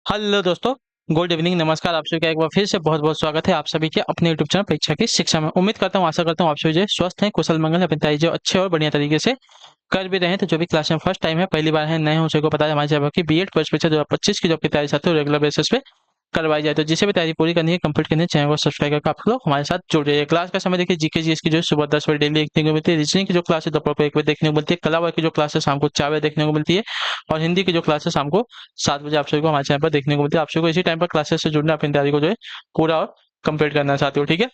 Hello दोस्तों। Good evening, नमस्कार। आप सभी का एक बार फिर से बहुत बहुत स्वागत है आप सभी के अपने यूट्यूब चैनल परीक्षा की शिक्षा में। उम्मीद करता हूँ, आशा करता हूँ आप सभी जो स्वस्थ हैं, कुशल मंगल है, अपनी तैयारी जो अच्छे और बढ़िया तरीके से कर भी रहे हैं। तो जो भी क्लास में फर्स्ट टाइम है, पहली बार है, नए हो, सभी को पता है हमारे चैनल की बीएड प्रवेश परीक्षा 2025 की जो आपकी तैयारी साथ रेगुलर बेसिस पे करवाई जाए। तो जिसे भी तैयारी पूरी करनी है, कंप्लीट करनी है, चैनल को सब्सक्राइब करके आप लोग हमारे साथ जुड़ जाइए। क्लास का समय देखिए, जीके जीएस की जो है सुबह 10 बजे डेली देखने को मिलती है। रीजनिंग की जो क्लास है दोपहर को 1 बजे देखने को मिलती है। कला वर्ग की जो क्लास है शाम को 4 बजे देखने को मिलती है। और हिंदी की जो क्लास है शाम को 7 बजे आप सभी को हमारे चैनल पर देखने को मिलती है। आप सभी को इसी टाइम पर क्लासेस से जुड़ना, अपनी तैयारी को जो है पूरा और कंप्लीट करना चाहते हो, ठीक है।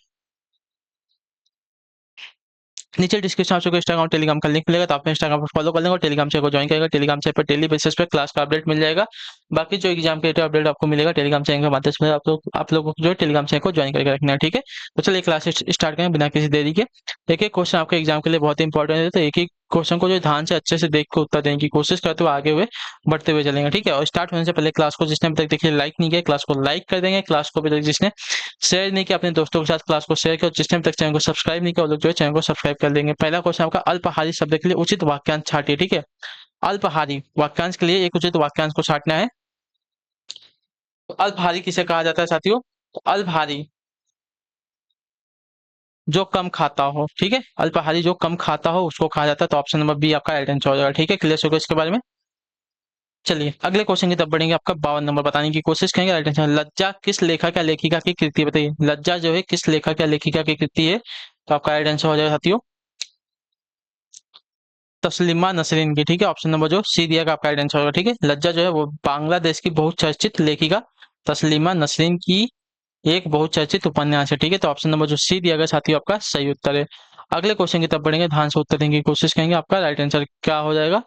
नीचे डिस्क्रिप्शन आपको इंस्टाग्राम टेलीग्राम का लिंक मिलेगा, तो आप इंस्टाग्राम पर फॉलो कर लेंगे और टेलीग्राम चैनल को ज्वाइन करेंगे। टेलीग्राम चैनल पर डेली बेसिस पे क्लास का अपडेट मिल जाएगा। बाकी जो एग्जाम के अपडेट आपको मिलेगा टेलीग्राम चैनल के माध्यम से। आप लोगों को जो है टेलीग्राम चैनल को ज्वाइन करके रखना है, ठीक है। तो चलिए क्लास स्टार्ट करें बिना किसी देरी के। एक एक क्वेश्चन आपके एग्जाम के लिए बहुत ही इंपॉर्टेंट है, तो एक एक क्वेश्चन को जो ध्यान से अच्छे से देख कर उत्तर देने की कोशिश करते हुए आगे हुए बढ़ते हुए चलेंगे, ठीक है। और स्टार्ट होने से पहले क्लास को जिसने अभी तक देखिए लाइक नहीं किया, क्लास को लाइक कर देंगे। क्लास को अभी तक जिसने शेयर नहीं किया अपने दोस्तों के साथ, क्लास को शेयर किया। जिसने अभी तक चैनल को सब्सक्राइब नहीं किया, वो लोग जो है चैनल को सब्सक्राइब कर देंगे। पहला क्वेश्चन आपका, अल्पहारी शब्द के लिए उचित वाक्यांश छाटिए, ठीक है। अल्पहारी वाक्यांश के लिए एक उचित वाक्यांश को छाटना है। तो अल्पहारी किसे कहा जाता है साथियों? तो अल्पहारी जो कम खाता हो, ठीक है। अल्पाहारी जो कम खाता हो उसको कहा जाता है। तो ऑप्शन नंबर बी आपका राइट आंसर हो जाएगा, ठीक है। क्लियर होगा इसके बारे में। चलिए अगले क्वेश्चन की तरफ बढ़ेंगे। आपका 52 नंबर बताने की कोशिश करेंगे। राइट आंसर, लज्जा किस लेखक या लेखिका की कृति है? बताइए, लज्जा जो है किस लेखक या लेखिका की कृति है? तो आपका राइट आंसर हो जाएगा साथियों तस्लीमा नसरीन की, ठीक है। ऑप्शन नंबर जो सी दिया का आपका राइट आंसर होगा, ठीक है। लज्जा जो है वो बांग्लादेश की बहुचर्चित लेखिका तस्लीमा नसरीन की एक बहुचर्चित उपन्यास है, ठीक है। तो ऑप्शन नंबर जो सी दिया गया साथियों आपका सही उत्तर है। अगले क्वेश्चन की तरफ बढ़ेंगे, ध्यान से उत्तर देने की कोशिश करेंगे। आपका राइट आंसर क्या हो जाएगा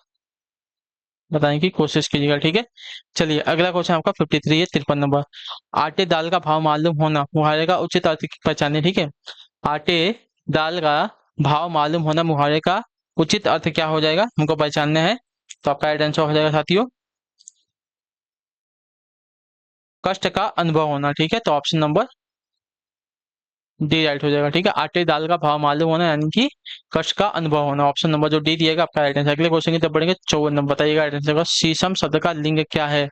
बताने की कोशिश कीजिएगा, ठीक है। चलिए अगला क्वेश्चन आपका 53 है, 53 नंबर। आटे दाल का भाव मालूम होना मुहावरे का उचित अर्थ की पहचाने, ठीक है। आटे दाल का भाव मालूम होना मुहावरे का उचित अर्थ क्या हो जाएगा, हमको पहचानना है। तो आपका राइट आंसर हो जाएगा साथियों कष्ट का अनुभव होना, ठीक है। तो ऑप्शन नंबर डी राइट हो जाएगा, ठीक है। आटे दाल का भाव मालूम होना यानी कि कष्ट का अनुभव होना। ऑप्शन नंबर जो डी दिएगा आपका राइट आंसर। अगले क्वेश्चन की तरफ बढ़ेंगे। 54 नंबर बताइएगा राइट आंसर का। शीशम शब्द का लिंग क्या है?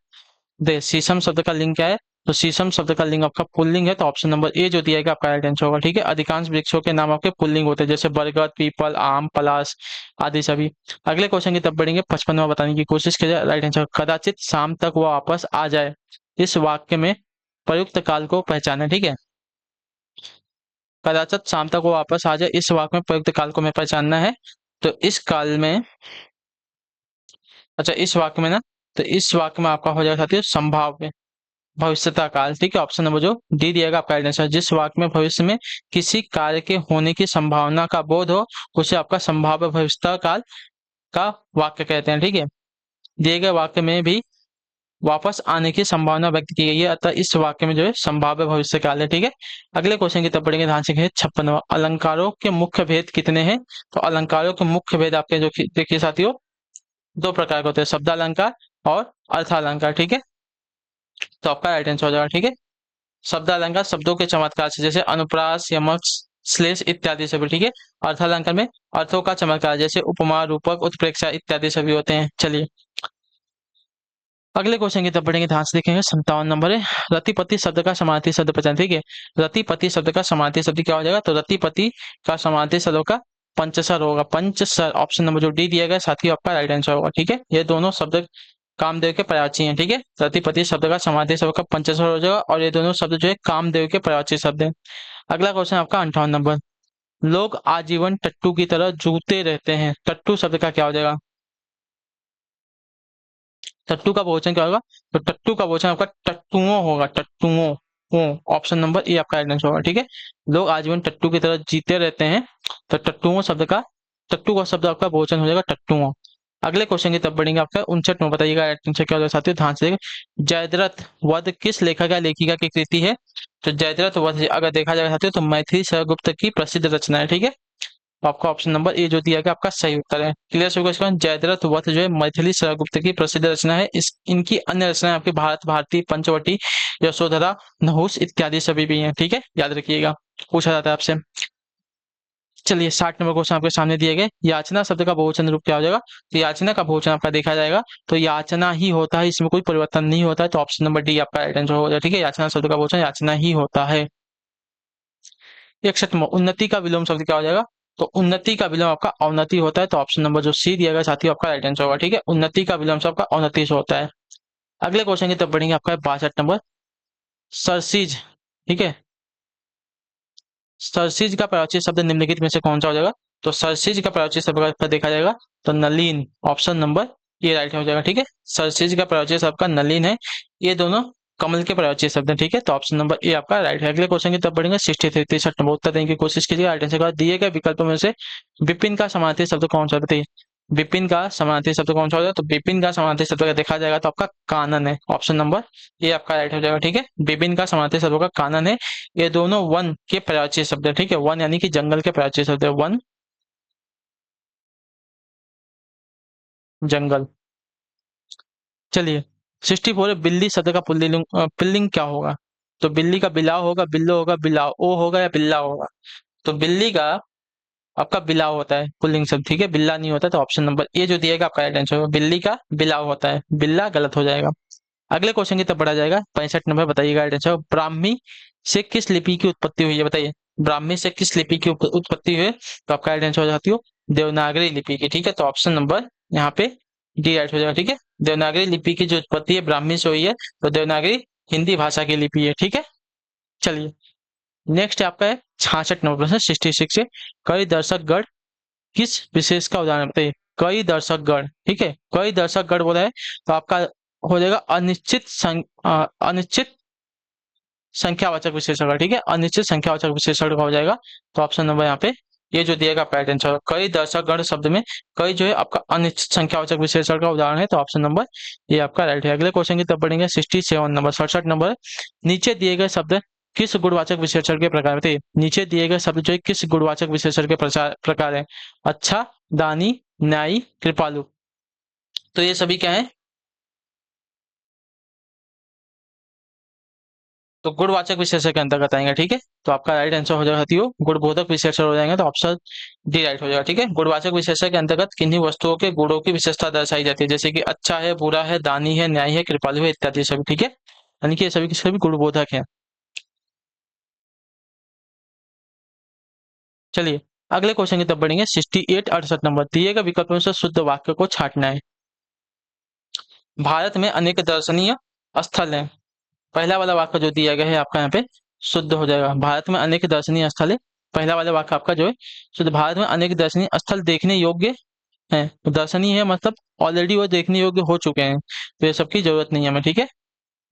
दे शीशम शब्द का लिंग क्या है? तो शीशम शब्द का लिंग आपका पुल्लिंग है। तो ऑप्शन नंबर ए जो दिया गया आपका राइट आंसर होगा, ठीक है। अधिकांश वृक्षों के नाम आपके पुल्लिंग होते हैं, जैसे बरगद, पीपल, आम, पलाश आदि सभी। अगले क्वेश्चन की तरफ बढ़ेंगे। 55वां बताने की कोशिश कीजिए। राइट आंसर, कदाचित शाम तक वो वापस आ जाए, इस वाक्य में प्रयुक्त काल को पहचाने, ठीक है। कदाचित शाम तक वो वापस आ जाए, इस वाक्य में प्रयुक्त काल को हमें पहचानना है। तो इस काल में, अच्छा इस वाक्य में ना, तो इस वाक्य में आपका हो जाएगा साथियों संभाव्य भविष्यता काल, ठीक है। ऑप्शन नंबर जो डी दिएगा आपका राइट आंसर। जिस वाक्य में भविष्य में किसी कार्य के होने की संभावना का बोध हो, उसे आपका संभाव्य भविष्यता काल का वाक्य कहते हैं, ठीक है। दिए गए वाक्य में भी वापस आने की संभावना व्यक्त की गई है, अतः इस वाक्य में जो है संभाव्य भविष्य काल है, ठीक है। अगले क्वेश्चन की तरफ बढ़ेंगे। ध्यान से 56वां, अलंकारों के मुख्य भेद कितने हैं? तो अलंकारों के मुख्य भेद आपके जो देखिए साथियों दो प्रकार के होते हैं, शब्दालंकार और अर्थालंकार, ठीक है। तो आपका राइट आंसर हो जाएगा, ठीक है। शब्दालंकार शब्दों के चमत्कार से, जैसे अनुप्रास, यमक, श्लेष इत्यादि सभी, ठीक है। अर्थालंकार में अर्थों का चमत्कार, जैसे उपमा, रूपक, उत्प्रेक्षा इत्यादि सभी होते हैं। चलिए अगले क्वेश्चन की तरफ बढ़ेंगे। ध्यान से देखेंगे। 57 नंबर है, रतिपति शब्द का समार्थी शब्द पहचान, ठीक है। रतिपति शब्द का समार्थी शब्द क्या हो जाएगा? तो रतिपति का समार्थी शब्द का पंचसर होगा, पंचसर। ऑप्शन नंबर जो डी दिया गया साथी आपका राइट आंसर होगा, ठीक है। ये दोनों शब्द कामदेव के पर्यायवाची हैं, ठीक है। रतिपति शब्द का समार्थी शब्द का पंचसर हो जाएगा, और ये दोनों शब्द जो है कामदेव के पर्यायवाची शब्द है। अगला क्वेश्चन आपका 58 नंबर, लोग आजीवन टट्टू की तरह जूते रहते हैं, टट्टू शब्द का क्या हो जाएगा? टट्टू का बहुवचन क्या होगा? तो टट्टू का बहुवचन आपका टट्टुओं होगा, टट्टुओं को। ऑप्शन नंबर ए आपका राइट आंसर होगा, ठीक है। लोग आजीवन टट्टू की तरह जीते रहते हैं, तो टट्टुओं शब्द का, टट्टू का शब्द आपका बहुवचन हो जाएगा टट्टुओं। अगले क्वेश्चन की तरफ बढ़ेंगे। आपका 59 में बताइएगा राइट आंसर क्या होगा साथियों, ध्यान से देखिए। जयद्रथ वध किस लेखक या लेखिका की कृति है? तो जयद्रथ वध अगर देखा जाएगा साथियों तो मैथिली शरगुप्त की प्रसिद्ध रचना है, ठीक है। तो आपका ऑप्शन नंबर ए जो दिया गया आपका सही उत्तर है। क्लियर होगा इसका। जयद्रथ वध जो है मैथिली शरगुप्त की प्रसिद्ध रचना है। इस इनकी अन्य रचनाएं आपकी भारत भारती, पंचवटी, यशोधरा, नहुस इत्यादि सभी भी हैं, ठीक है। याद रखिएगा, पूछा जाता है आपसे। चलिए 60 नंबर क्वेश्चन आपके सामने दिए गए। याचना शब्द का बहुवचन रूप क्या हो जाएगा? तो याचना का बहुवचन आपका देखा जाएगा तो याचना ही होता है, इसमें कोई परिवर्तन नहीं होता है, तो ऑप्शन नंबर डी आपका राइट आंसर हो जाएगा। ठीक है, याचना शब्द का बहुवचन याचना ही होता है। 61 उन्नति का विलोम शब्द क्या हो जाएगा? तो उन्नति का विलोम आपका अवनति होता है, तो ऑप्शन नंबर जो सी दिया गया साथियों आपका राइट आंसर होगा। ठीक है, उन्नति का विलोम शब्द आपका अवनति से होता है। अगले क्वेश्चन की तरफ बढ़ेंगे, आपका 62 नंबर सरसीज। ठीक है, सरसीज का प्रयोज्य शब्द निम्नलिखित में से कौन सा हो जाएगा? तो सरसीज का प्रयोज्य शब्द का देखा जाएगा तो नलीन, ऑप्शन नंबर ये राइट हो जाएगा। ठीक है, सरसीज का प्रयोज्य शब्द का नलीन है, ये दोनों कमल के प्रयोज्य शब्द है। ठीक है, तो ऑप्शन नंबर ए आपका राइट है। अगले क्वेश्चन की तरफ बढ़ेंगे 63 नंबर उत्तर देने की कोशिश कीजिए। राइट आंसर का दिए गए विकल्पों में से विपिन का समानार्थी शब्द कौन सा? बताइए, विपिन का समानार्थी शब्द कौन सा हो जाएगा? तो विपिन का समानार्थी शब्द का देखा जाएगा तो आपका कानन है, ऑप्शन नंबर ये आपका राइट हो जाएगा। ठीक है, विपिन का समानार्थी शब्द का कानन है, ये दोनों वन के पर्यायवाची शब्द है। ठीक है, वन यानी कि जंगल के पर्यायवाची शब्द है, वन जंगल। चलिए 64 बिल्ली शब्द का पुल्लिंग क्या होगा? तो बिल्ली का बिलाव होगा, बिल्लो होगा, बिलाव ओ होगा या बिल्ला होगा? तो बिल्ली का आपका बिलाव होता है पुल्लिंग शब्द। ठीक है, बिल्ला नहीं होता, तो ऑप्शन नंबर ए जो दिएगा आपका राइट आंसर होगा, बिल्ली का बिलाव होता है, बिल्ला गलत हो जाएगा। अगले क्वेश्चन की तरफ बढ़ा जाएगा। 65 नंबर बताइएगा राइट आंसर। ब्राह्मी से किस लिपि की उत्पत्ति हुई है? बताइए, ब्राह्मी से किस लिपि की उत्पत्ति हुई है? तो आपका राइट आंसर हो जाती हो देवनागरी लिपि की। ठीक है, तो ऑप्शन नंबर यहाँ पे डी राइट हो जाएगा। ठीक है, देवनागरी लिपि की जो उत्पत्ति है ब्राह्मी से हुई है, तो देवनागरी हिंदी भाषा की लिपि है। ठीक है, चलिए नेक्स्ट आपका है 66 नंबर प्रश्न 66 से। कई दर्शक गण किस विशेष का उदाहरण बताइए? कई दर्शक गण। ठीक है, कई दर्शक गण बोला है तो आपका हो जाएगा अनिश्चित संख्यावाचक विशेषण। ठीक है, अनिश्चित संख्यावाचक विशेषण का हो जाएगा, तो ऑप्शन नंबर यहाँ पे ये जो दिएगा पैटर्न आंसर। कई दर्शक गण शब्द में कई जो है आपका अनिश्चित संख्यावाचक विशेषण का उदाहरण है, तो ऑप्शन नंबर ये आपका राइट है। अगले क्वेश्चन की तरफ बढ़ेंगे 67 नंबर 67 नंबर। नीचे दिए गए शब्द किस गुणवाचक विशेषण के प्रकार बताइए? नीचे दिए गए शब्द जो है किस गुणवाचक विशेषण के प्रकार है? अच्छा, दानी, न्यायी, कृपालु। तो ये सभी क्या है? तो गुणवाचक विशेषण के अंतर्गत आएंगे। ठीक है, तो आपका राइट आंसर हो जाएगा साथियों गुणबोधक विशेषण हो जाएंगे, तो ऑप्शन डी राइट हो जाएगा। ठीक है, गुणवाचक विशेषण के अंतर्गत किन्हीं वस्तुओं के गुणों की विशेषता दर्शाई जाती है, जैसे कि अच्छा है, बुरा है, दानी है, न्यायी है, कृपालु है इत्यादि सभी। ठीक है, यानी कि ये सभी के सभी गुणबोधक है। चलिए अगले क्वेश्चन की तरफ बढ़ेंगे 68 नंबर। दिए गए विकल्पों से शुद्ध वाक्य को छांटना है। भारत में अनेक दर्शनीय स्थल हैं। पहला वाला वाक्य जो दिया गया है आपका यहाँ पे शुद्ध हो जाएगा। भारत में अनेक दर्शनीय स्थल है, पहला वाला वाक्य आपका जो है शुद्ध। भारत में अनेक दर्शनीय स्थल देखने योग्य हैं। तो दर्शनीय है मतलब ऑलरेडी वो देखने योग्य हो चुके हैं, तो ये सबकी जरूरत नहीं है हमें। ठीक है,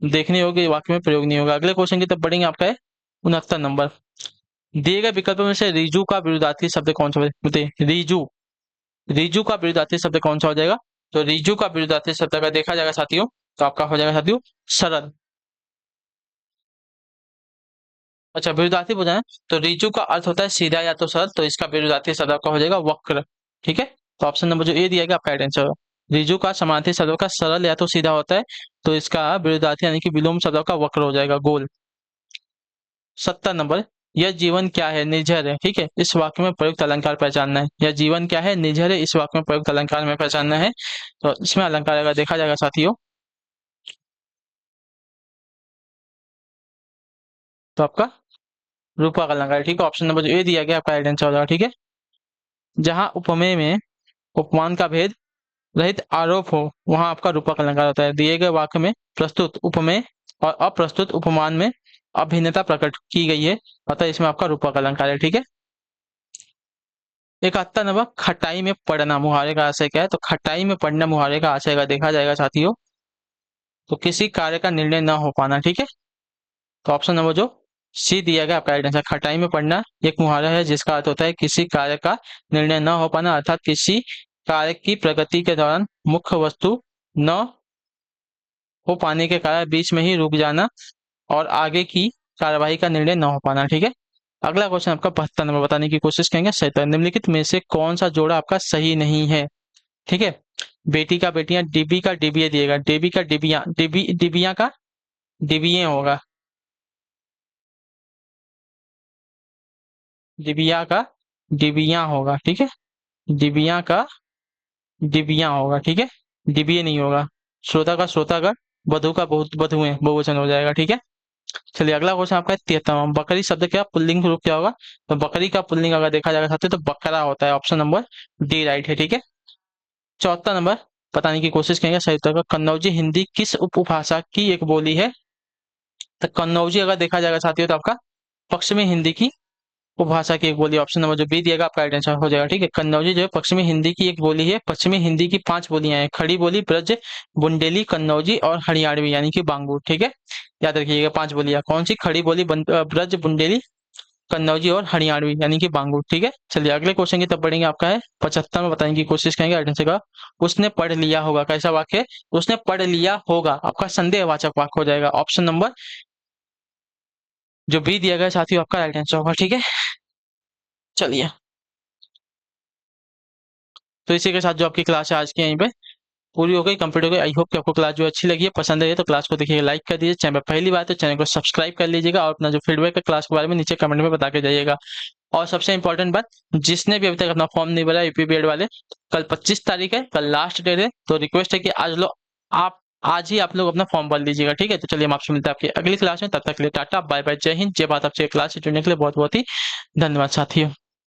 देखने योग्य वाक्य में प्रयोग नहीं होगा। अगले क्वेश्चन की तरफ बढ़ेंगे, आपका है 69 नंबर। दिए गए विकल्पों में से रिजु का विरुद्धार्थी शब्द कौन सा? बताइए, रिजु, रिजु का विरुद्धार्थी शब्द कौन सा हो जाएगा? तो रिजु का विरुद्धार्थी शब्द अगर देखा जाएगा साथियों तो आपका हो जाएगा साथियों सरल। अच्छा, विरुद्धार्थी बोझाएं तो रिजु का अर्थ होता है सीधा या तो सरल, तो इसका विरुद्धार्थी शब्द आपका हो जाएगा वक्र। ठीक है, तो ऑप्शन नंबर जो ए दिया गया आपका राइट आंसर होगा। रिजु का समानार्थी शब्द का सरल या तो सीधा होता है, तो इसका विरुद्धार्थी यानी कि विलोम शब्द का वक्र हो जाएगा, गोल। 70 नंबर। यह जीवन क्या है? निर्झर है। ठीक है, इस वाक्य में प्रयुक्त अलंकार पहचानना है। यह जीवन क्या है? निर्झर है, इस वाक्य में प्रयुक्त अलंकार में पहचानना है। तो इसमें अलंकार अगर देखा जाएगा साथियों तो आपका रूपक अलंकार। ठीक है, ऑप्शन नंबर जो ए दिया गया आपका राइट आंसर हो जाएगा। ठीक है, जहां उपमेय में उपमान का भेद रहित आरोप हो वहां आपका रूपक अलंकार होता है। दिए गए वाक्य में प्रस्तुत उपमेय और अप्रस्तुत उपमान में अभिन्नता प्रकट की गई है, अतः इसमें आपका रूपक अलंकार है। ठीक है, 71 नंबर। खटाई में पड़ना मुहावरे का आशय क्या है? तो खटाई में पड़ना मुहावरे का आशय का देखा जाएगा साथियों तो किसी कार्य का निर्णय न हो पाना। ठीक है, तो ऑप्शन नंबर जो सी दिया गया आपका राइट आंसर। खटाई में पड़ना एक मुहावरा है जिसका अर्थ होता है किसी कार्य का निर्णय न हो पाना, अर्थात किसी कार्य की प्रगति के दौरान मुख्य वस्तु न हो पाने के कारण बीच में ही रुक जाना और आगे की कार्यवाही का निर्णय न हो पाना। ठीक है, अगला क्वेश्चन आपका 72 नंबर बताने की कोशिश करेंगे। सही निम्नलिखित में से कौन सा जोड़ा आपका सही नहीं है? ठीक है, बेटी का बेटियां, डिबी का डिबिया दिएगा, डिबी का डिबिया, डिबिया का डिबिये होगा, डिबिया का डिबिया होगा, ठीक है। डिबिया का डिबिया होगा, ठीक है। डिबिया नहीं होगा। श्रोता का श्रोतागण, वधु का बहुत वधुएं, बहुवचन हो जाएगा, ठीक है। चलिए अगला क्वेश्चन आपका है 73वां। बकरी शब्द क्या पुल्लिंग रूप क्या होगा? तो बकरी का पुल्लिंग अगर देखा जाएगा साथियों तो बकरा होता है। ऑप्शन नंबर डी राइट है, ठीक है। चौथा नंबर बताने की कोशिश करेंगे सही उत्तर का। कन्नौजी हिंदी किस उपभाषा की एक बोली है? तो कन्नौजी अगर देखा जाएगा साथियों तो आपका पश्चिमी हिंदी की उपभाषा की एक बोली। ऑप्शन नंबर जो बी दिएगा आपका राइट आंसर हो जाएगा, ठीक है। कन्नौजी जो है पश्चिमी हिंदी की एक बोली है। पश्चिमी हिंदी की 5 बोलियां हैं: खड़ी बोली, ब्रज, बुंडेली, कन्नौजी और हरियाणवी यानी कि बांगू, ठीक है। याद रखिएगा 5 बोलियां कौन सी? खड़ी बोली, ब्रज, बुंडेली, कन्नौजी और हरियाणवी यानी कि बांगू, ठीक है। चलिए अगले क्वेश्चन की तरफ बढ़ेंगे। आपका है 75 में बताने की कोशिश करेंगे राइट आंसर का। उसने पढ़ लिया होगा कैसा वाक्य है? उसने पढ़ लिया होगा आपका संदेहवाचक वाक्य हो जाएगा। ऑप्शन नंबर जो बी दिया गया साथियों आपका राइट आंसर होगा, ठीक है। चलिए तो इसी के साथ जो आपकी क्लास है आज की यहीं पे पूरी हो गई, कंप्लीट हो गई। आई होप कि आपको क्लास जो अच्छी लगी है, पसंद आई है तो क्लास को देखिए लाइक कर दीजिए। चैनल पर पहली बार तो चैनल को सब्सक्राइब कर लीजिएगा और अपना जो फीडबैक है क्लास के बारे में नीचे कमेंट में बता के जाइएगा। और सबसे इंपॉर्टेंट बात, जिसने भी अभी तक अपना फॉर्म नहीं भरा यूपी बीएड वाले, कल 25 तारीख है, कल लास्ट डेट है, तो रिक्वेस्ट है कि आप आज ही आप लोग अपना फॉर्म भर लीजिएगा, ठीक है। तो चलिए हम आपसे मिलते हैं आपकी अगली क्लास में, तब तक के लिए टाटा बाय बाय, जय हिंद, जय भारत। आपसे क्लास से जुड़ने के लिए बहुत बहुत ही धन्यवाद साथियों।